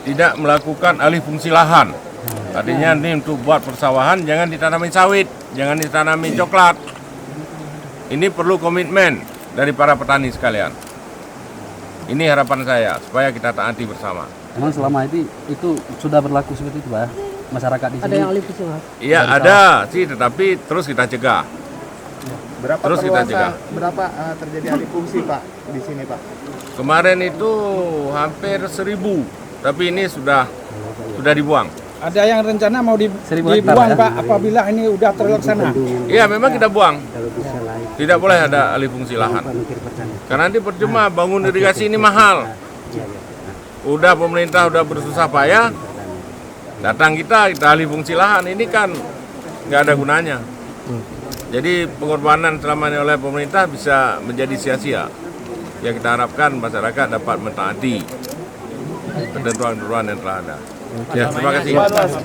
tidak melakukan alih fungsi lahan. Artinya ini untuk buat persawahan jangan ditanami sawit, jangan ditanami coklat. Ini perlu komitmen dari para petani sekalian. Ini harapan saya supaya kita taati bersama. Emang selama itu sudah berlaku seperti itu, Pak? Masyarakat di sini. Ada yang alih fungsi, Pak? Iya ada sih, tetapi terus kita cegah. Berapa Terus kita cegah. berapa terjadi alih fungsi Pak di sini Pak? Kemarin itu hampir 1.000, tapi ini sudah dibuang. Ada yang rencana mau 1.000 dibuang, hektar, ya? Pak, apabila ini udah terlaksana. Iya memang kita buang. Tidak boleh ada alih fungsi lahan. Karena nanti percuma bangun irigasi ini mahal. Udah pemerintah udah bersusah payah, datang kita alih fungsi lahan, ini kan nggak ada gunanya. Jadi pengorbanan selama ini oleh pemerintah bisa menjadi sia-sia. Ya kita harapkan masyarakat dapat mentaati ketentuan-ketentuan yang telah ada. Ya terima kasih.